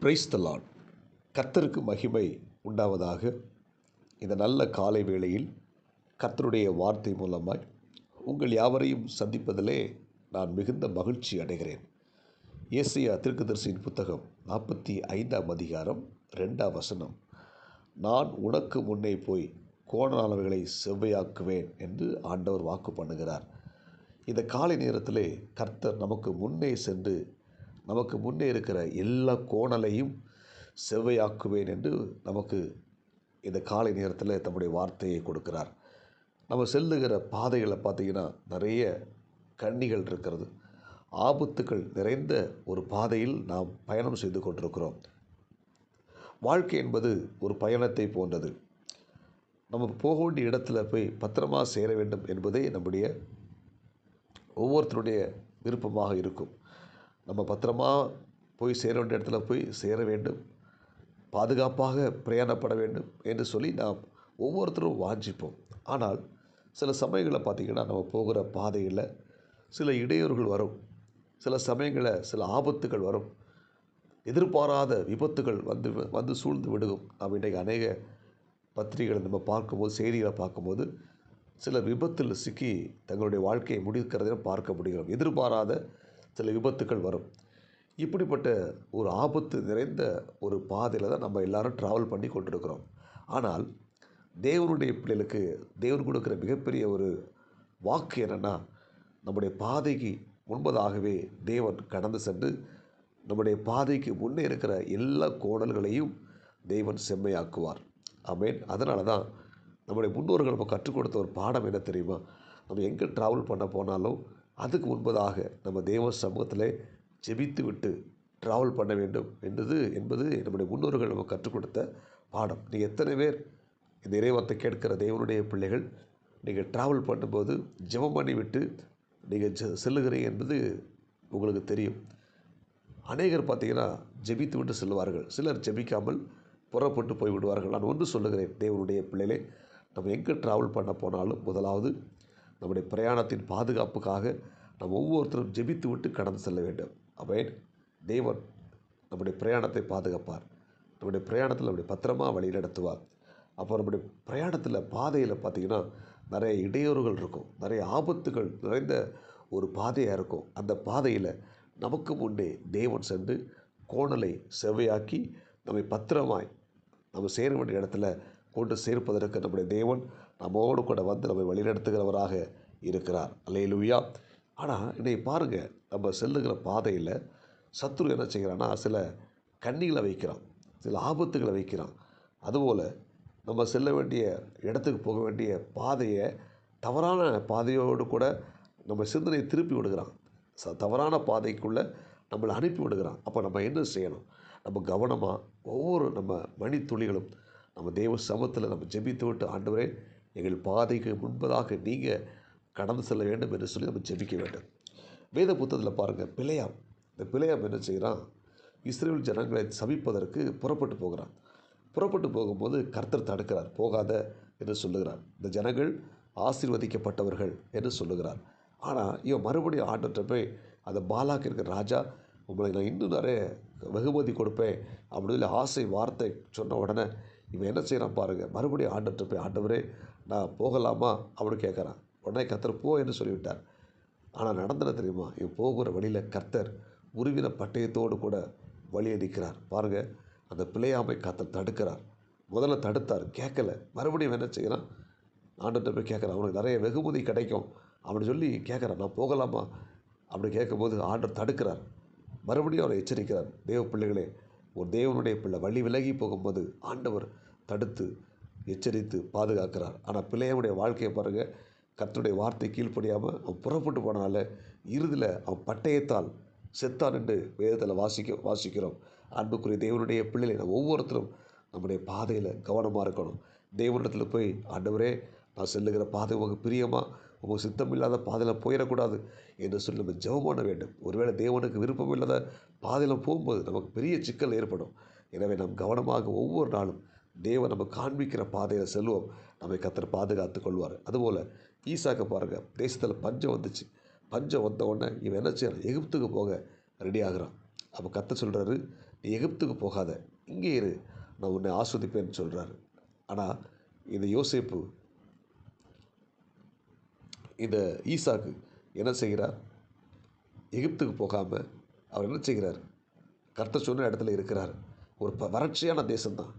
Praise the Lord. கர்த்தருக்கு மகிமை உண்டாவதாக. இந்த நல்ல காலை வேளையில் கர்த்தருடைய வார்த்தை மூலமாய் உங்கள் யாவரையும் சந்திப்பதிலே நான் மிகுந்த மகிழ்ச்சி அடைகிறேன். ஏசாயா தீர்க்கதரிசியின் புத்தகம் 45ஆம் அதிகாரம் 2ஆம் வசனம். நான் உனக்கு முன்னே போய் கோணலானவைகளை செவ்வையாக்குவேன் என்று ஆண்டவர் வாக்கு பண்ணுகிறார். இந்த காலை நேரத்திலே கர்த்தர் நமக்கு முன்னே சென்று நமக்கு முன்னே இருக்கிற எல்லா கோணலையும் செவ்வையாக்குவேன் என்று நமக்கு இந்த காலை நேரத்தில் தம்முடைய வார்த்தையை கொடுக்கிறார். நம்ம செல்லுகிற பாதைகளை பார்த்திங்கன்னா நிறைய கண்ணிகள் இருக்கிறது. ஆபத்துக்கள் நிறைந்த ஒரு பாதையில் நாம் பயணம் செய்து கொண்டிருக்கிறோம். வாழ்க்கை என்பது ஒரு பயணத்தை போன்றது. நம்ம போக வேண்டிய இடத்துல போய் பத்திரமாக சேர வேண்டும் என்பதே நம்முடைய ஒவ்வொருத்தருடைய விருப்பமாக இருக்கும். நம்ம பத்திரமாக போய் சேர வேண்டிய இடத்துல போய் சேர வேண்டும், பாதுகாப்பாக பிரயாணப்பட வேண்டும் என்று சொல்லி நாம் ஒவ்வொருத்தரும் வாஞ்சிப்போம். ஆனால் சில சமயங்களில் பார்த்திங்கன்னா நம்ம போகிற பாதையில் சில இடையூறுகள் வரும். சில சமயங்களில் சில ஆபத்துகள் வரும். எதிர்பாராத விபத்துகள் வந்து சூழ்ந்து விடுகும். நாம் இன்றைக்கு அநேக பத்திரிகைகளை நம்ம பார்க்கும்போது, செய்திகளை பார்க்கும்போது சில விபத்தில் சிக்கி தங்களுடைய வாழ்க்கையை முடிக்கிறதையும் பார்க்க முடிகிறோம். எதிர்பாராத சில விபத்துக்கள் வரும். இப்படிப்பட்ட ஒரு ஆபத்து நிறைந்த ஒரு பாதையில் தான் நம்ம எல்லாரும் ட்ராவல் பண்ணி கொண்டிருக்கிறோம். ஆனால் தேவனுடைய பிள்ளைகளுக்கு தேவன் கொடுக்குற மிகப்பெரிய ஒரு வாக்கு என்னென்னா, நம்முடைய பாதைக்கு முன்பதாகவே தேவன் கடந்து சென்று நம்முடைய பாதைக்கு முன்னே இருக்கிற எல்லா கோணல்களையும் தேவன் செம்மையாக்குவார். ஆமென். அதனால தான் நம்முடைய முன்னோர்கள் நம்ம கற்றுக் கொடுத்த ஒரு பாடம் என்ன தெரியுமா? நம்ம எங்கே ட்ராவல் பண்ண போனாலும் அதுக்கு முன்பதாக நம்ம தேவ சமூகத்தில் ஜெபித்து விட்டு ட்ராவல் பண்ண வேண்டும் என்பது நம்முடைய முன்னோர்கள் நம்ம கற்றுக் கொடுத்த பாடம். நீங்கள் எத்தனை பேர் இந்த இறைவார்த்தை கேட்கிற தேவனுடைய பிள்ளைகள் நீங்கள் ட்ராவல் பண்ணும்போது ஜெபம் பண்ணி விட்டு நீங்கள் செல்லுகிறீங்க என்பது உங்களுக்கு தெரியும். அநேகர் பார்த்திங்கன்னா ஜெபித்து விட்டு செல்வார்கள், சிலர் ஜெபிக்காமல் புறப்பட்டு போய் விடுவார்கள். நான் ஒன்று சொல்லுகிறேன், தேவனுடைய பிள்ளைகளே, நம்ம எங்கே ட்ராவல் பண்ண போனாலும் முதலாவது நம்முடைய பிரயாணத்தின் பாதுகாப்புக்காக நம்ம ஒவ்வொருத்தரும் ஜெபித்து விட்டு கடந்து செல்ல வேண்டும். ஆமென். தேவன் நம்முடைய பிரயாணத்தை பாதுகாப்பார். நம்முடைய பிரயாணத்தில் நம்முடைய பத்திரமாக வழி நடத்துவார். அப்போ நம்முடைய பிரயாணத்தில் பாதையில் பார்த்திங்கன்னா நிறைய இடையூறுகள் இருக்கும், நிறைய ஆபத்துகள் நிறைந்த ஒரு பாதையாக இருக்கும். அந்த பாதையில் நமக்கு முன்னே தேவன் சென்று கோணலை செவ்வையாக்கி நம்மை பத்திரமாய் நம்ம சேர வேண்டிய இடத்துல கொண்டு சேர்ப்பதற்கு நம்முடைய தேவன் நம்மோடு கூட வந்து நம்மை வழிநடத்துகிறவராக இருக்கிறார். அல்லேலூயா. ஆனால் இன்னைக்கு பாருங்கள், நம்ம செல்லுகிற பாதையில் சத்துரு என்ன செய்கிறான்னா சில கண்ணிகளை வைக்கிறான், சில ஆபத்துகளை வைக்கிறான். அதுபோல் நம்ம செல்ல வேண்டிய இடத்துக்கு போக வேண்டிய பாதையை தவறான பாதையோடு கூட நம்ம சிந்தனையை திருப்பி விடுகிறான். தவறான பாதைக்குள்ளே நம்மளை அனுப்பி விடுகிறான். அப்போ நம்ம என்ன செய்யணும்? நம்ம கவனமாக ஒவ்வொரு நம்ம மணித்துளிகளும் நம்ம தேவ சமூகத்தில் நம்ம ஜெபித்து விட்டு, ஆண்டவரே எங்கள் பாதைக்கு முன்பதாக நீங்கள் கடந்து செல்ல வேண்டும் என்று சொல்லி நம்ம ஜெபிக்க வேண்டும். வேத புத்தகத்தில் பாருங்கள், பிலேயாம். இந்த பிலேயாம் என்ன செய்கிறான்? இஸ்ரவேல் ஜனங்களை சபிப்பதற்கு புறப்பட்டு போகிறான். புறப்பட்டு போகும்போது கர்த்தர் தடுக்கிறார். போகாத என்று சொல்லுகிறார். இந்த ஜனங்கள் ஆசீர்வதிக்கப்பட்டவர்கள் என்று சொல்லுகிறார். ஆனால் இவன் மறுபடியும் ஆண்டவர்கிட்ட போய், அந்த பாலாக்கு இருக்கிற ராஜா, உங்களை நான் இன்னும் நிறைய வெகுமதி கொடுப்பேன் அப்படின்னு சொல்லி ஆசை வார்த்தை சொன்ன உடனே இவன் என்ன செய்கிறான் பாருங்கள், மறுபடியும் ஆண்டவர்கிட்ட போய், ஆண்டவரே நான் போகலாமா அப்படின்னு கேட்குறான். உடனே கர்த்தர் போ என்று சொல்லிவிட்டார். ஆனால் நடந்தது தெரியுமா? இவன் போகிற வழியில் கர்த்தர் உருவின பட்டயத்தோடு கூட வழியை நிற்கிறார். பாருங்கள், அந்த பிழையாமை கர்த்தர் தடுக்கிறார். முதல்ல தடுத்தார், கேட்கல. மறுபடியும் என்ன செய்கிறான்? ஆண்டவர்கிட்ட போய் கேட்குறான், அவனுக்கு நிறைய வெகுமதி கிடைக்கும் அப்படின்னு சொல்லி கேட்குறான். நான் போகலாமா அப்படி கேட்கும்போது ஆண்டவர் தடுக்கிறார். மறுபடியும் அவரை எச்சரிக்கிறார். தேவ பிள்ளைகளே, ஒரு தேவனுடைய பிள்ளை வழி விலகி போகும்போது ஆண்டவர் தடுத்து எச்சரித்து பாதுகாக்கிறார். ஆனால் பிள்ளையனுடைய வாழ்க்கையை பாருங்கள், கர்த்தருடைய வார்த்தை கீழ்ப்படியாமல் அவன் புறப்பட்டு போனால இறுதியில் அவன் பட்டயத்தால் செத்தான் என்று வேதத்தில் வாசிக்கிறோம். அன்புக்குரிய தேவனுடைய பிள்ளைகளை நம்ம ஒவ்வொருத்தரும் நம்முடைய பாதையில் கவனமாக இருக்கணும். தேவனிடத்தில் போய், ஆண்டவரே நான் செல்லுகிற பாதை உங்களுக்கு பிரியமாக, உங்களுக்கு சித்தம் இல்லாத பாதையில் போயிடக்கூடாது என்று சொல்லி நம்ம ஜெபம் பண்ண வேண்டும். ஒருவேளை தேவனுக்கு விருப்பம் இல்லாத பாதையில் போகும்போது நமக்கு பெரிய சிக்கல் ஏற்படும். எனவே நாம் கவனமாக ஒவ்வொரு நாளும் தேவன் நம்ம காண்பிக்கிற பாதையில் செல்வோம். நம்மை கர்த்தர் பாதுகாத்து கொள்வார். அதுபோல் ஈசாக்கை பாருங்கள், தேசத்தில் பஞ்சம் வந்துச்சு. பஞ்சம் வந்த உடனே இவன் என்ன செய்யறான்? எகிப்துக்கு போக ரெடி ஆகிறான். அப்போ கர்த்தர் சொல்கிறாரு, நீ எகிப்துக்கு போகாத, இங்கே இரு, நான் உன்னை ஆஸ்வதிப்பேன்னு சொல்கிறாரு. ஆனால் இந்த யோசேப்பு, இந்த ஈசாக்கு என்ன செய்கிறார்? எகிப்துக்கு போகாமல் அவர் என்ன செய்கிறார்? கர்த்தர் சொன்ன இடத்துல இருக்கிறார். ஒரு வறட்சியான தேசம்தான்,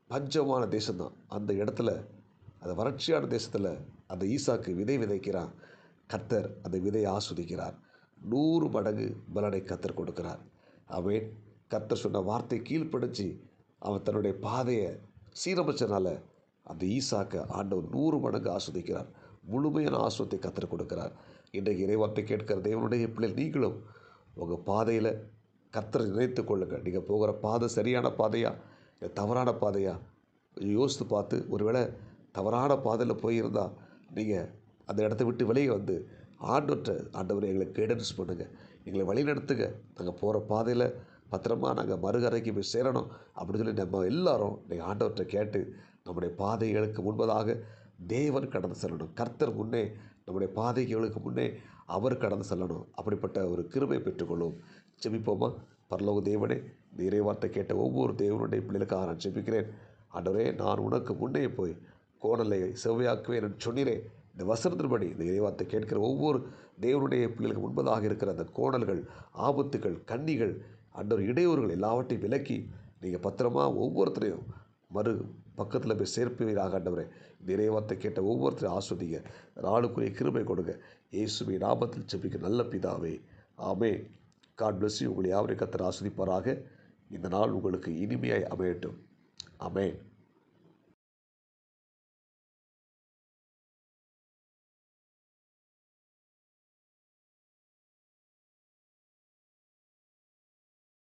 பஞ்சமான தேசம்தான். அந்த இடத்துல, அந்த வறட்சியான தேசத்தில் அந்த ஈசாக்கு விதை விதைக்கிறான். கர்த்தர் அந்த விதையை ஆஸ்வதிக்கிறார். 100 மடங்கு பலனை கர்த்தர் கொடுக்கிறார். அவன் கர்த்தர் சொன்ன வார்த்தை கீழ்ப்படிஞ்சு அவன் தன்னுடைய பாதையை சீரமைச்சனால அந்த ஈசாக்கை ஆண்டவர் 100 மடங்கு ஆஸ்வதிக்கிறார். முழுமையான ஆஸ்வத்தை கர்த்தர் கொடுக்கிறார். இன்றைக்கு இறைவார்த்தை கேட்கிற தேவனுடைய பிள்ளைகள், நீங்களும் உங்கள் பாதையில் கர்த்தரை நினைத்து கொள்ளுங்கள். நீங்கள் போகிற பாதை சரியான பாதையா, இல்லை தவறான பாதையா யோசித்து பார்த்து, ஒருவேளை தவறான பாதையில் போயிருந்தால் நீங்கள் அந்த இடத்த விட்டு வெளியே வந்து ஆண்டவரை எங்களை கைடன்ஸ் பண்ணுங்கள், எங்களை வழி நடத்துங்க, நாங்கள் போகிற பாதையில் பத்திரமா நாங்கள் மறுகரைக்கு போய் சேரணும் அப்படின்னு சொல்லி நம்ம எல்லாரும் நீங்கள் ஆண்டவர்கிட்ட கேட்டு நம்முடைய பாதைகளுக்கு முன்பதாக தேவன் கடந்து செல்லணும். கர்த்தர் முன்னே, நம்முடைய பாதைகளுக்கு முன்னே அவர் கடந்து செல்லணும். அப்படிப்பட்ட ஒரு கிருபை பெற்றுக்கொள்வோம். ஜெபிப்போமா? பரலோக தேவனே, இந்த இறைவார்த்தை கேட்ட ஒவ்வொரு தேவனுடைய பிள்ளைகளுக்காக நான் ஜெபிக்கிறேன். ஆண்டவரே, நான் உனக்கு முன்னே போய் கோணலை செவ்வையாக்குவேன் என்று சொன்னீரே. இந்த வசனத்தின்படி இந்த இறைவார்த்தை கேட்கிற ஒவ்வொரு தேவனுடைய பிள்ளைகளுக்கு முன்பதாக இருக்கிற அந்த கோணல்கள், ஆபத்துகள், கண்ணிகள், ஆண்டவர் இடையூறுகள் எல்லாவற்றையும் விலக்கி நீங்கள் பத்திரமா ஒவ்வொருத்தரையும் மறு பக்கத்தில் போய் சேர்ப்பீராக. ஆண்டவரே, இந்த இறைவார்த்தை கேட்ட ஒவ்வொருத்தரையும் ஆஸ்வதிங்க, நாளுக்குரிய கிருபை கொடுங்க. இயேசுவின் நாமத்தில் ஜெபிக்க நல்ல பிதாவே, ஆமென். God bless you. உங்களை யாவரையும் கர்த்தர் ஆஸ்வதிப்பாராக. இந்த நாள் உங்களுக்கு இனிமையாய் அமையட்டும். ஆமென்.